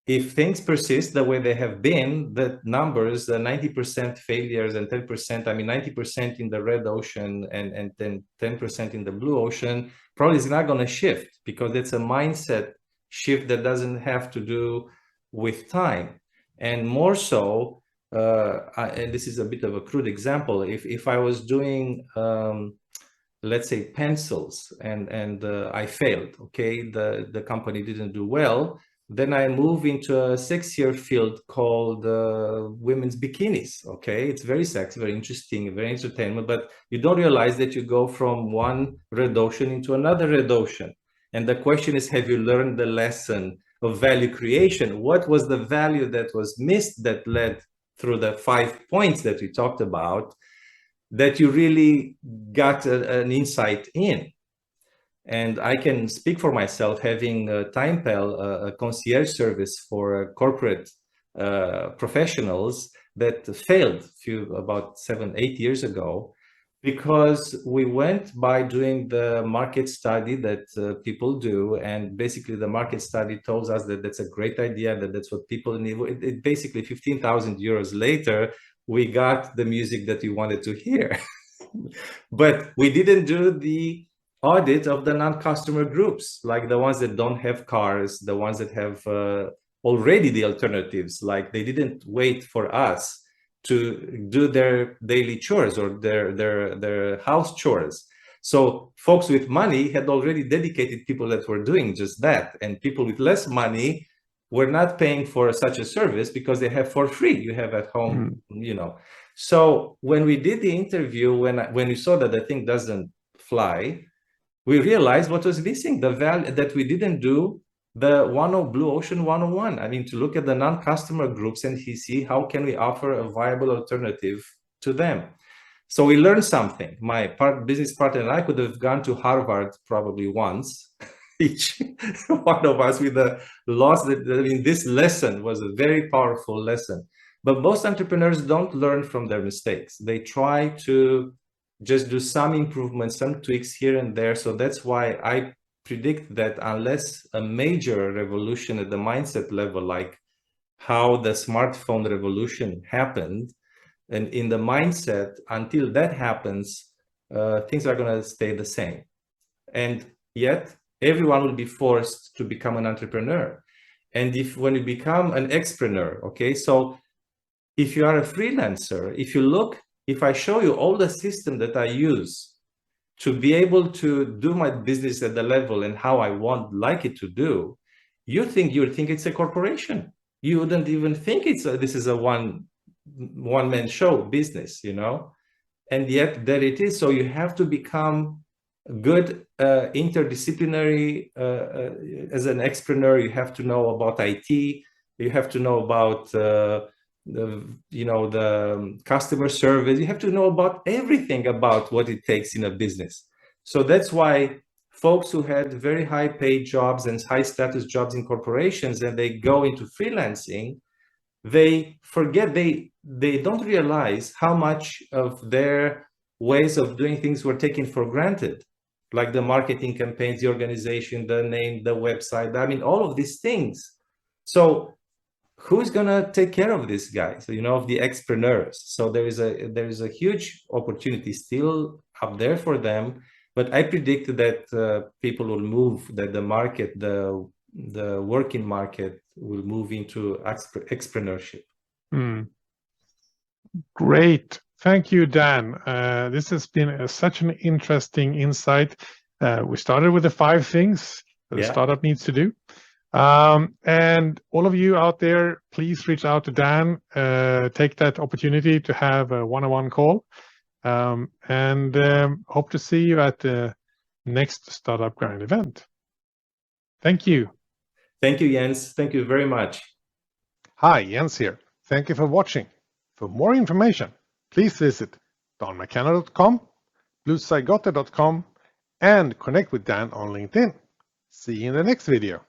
S2: if things persist the way they have been, the numbers, the 90% failures and 10%, I mean, 90% in the red ocean and then 10% in the blue ocean, probably is not going to shift, because it's a mindset shift that doesn't have to do with time. And more so, and this is a bit of a crude example, if I was doing, let's say, pencils, and I failed, okay, the company didn't do well, then I move into a sexier field called women's bikinis, okay? It's very sexy, very interesting, very entertainment, but you don't realize that you go from one red ocean into another red ocean. And the question is, have you learned the lesson of value creation? What was the value that was missed that led through the 5 points that we talked about, that you really got an insight in? And I can speak for myself, having TimePal, a concierge service for corporate professionals. that failed about 7-8 years ago, because we went by doing the market study that people do, and basically the market study tells us that that's a great idea, that that's what people need. It basically 15,000 euros later, we got the music that we wanted to hear. But we didn't do the audit of the non-customer groups, like the ones that don't have cars, the ones that have already the alternatives. Like they didn't wait for us to do their daily chores or their house chores. So folks with money had already dedicated people that were doing just that, and people with less money were not paying for such a service because they have for free. You have at home, you know. So when we did the interview, when we saw that the thing doesn't fly, we realized what was missing, the value that we didn't do the Blue Ocean 101. I mean, to look at the non-customer groups and see how can we offer a viable alternative to them. So we learned something. My business partner and I could have gone to Harvard probably once, each one of us, with a loss. I mean, this lesson was a very powerful lesson. But most entrepreneurs don't learn from their mistakes. They try to just do some improvements, some tweaks here and there. So that's why I predict that unless a major revolution at the mindset level, like how the smartphone revolution happened, and in the mindset, until that happens, things are going to stay the same. And yet everyone will be forced to become an entrepreneur. And when you become an xPreneur, okay, so if you are a freelancer, if I show you all the system that I use to be able to do my business at the level and how I like it to do, you think it's a corporation. You wouldn't even think this is a one-man show business, you know, and yet there it is. So you have to become good interdisciplinary as an xPreneur. You have to know about IT. You have to know about the customer service. You have to know about everything about what it takes in a business. So that's why folks who had very high paid jobs and high status jobs in corporations, and they go into freelancing, they forget, they don't realize how much of their ways of doing things were taken for granted, like the marketing campaigns, the organization, the name, the website, I mean, all of these things. So who's gonna take care of this guy? So, you know, of the xPreneurs. So there is a huge opportunity still up there for them. But I predict that people will move, that the market, the working market will move into xPreneurship.
S1: Great. Thank you, Dan. This has been such an interesting insight. We started with the 5 things that a startup needs to do. And all of you out there, please reach out to Dan, take that opportunity to have a one-on-one call, and hope to see you at the next Startup Grind event. Thank you.
S2: Thank you, Jens. Thank you very much.
S1: Hi, Jens here. Thank you for watching. For more information, please visit donmocanu.com, bluezygote.com, and connect with Dan on LinkedIn. See you in the next video.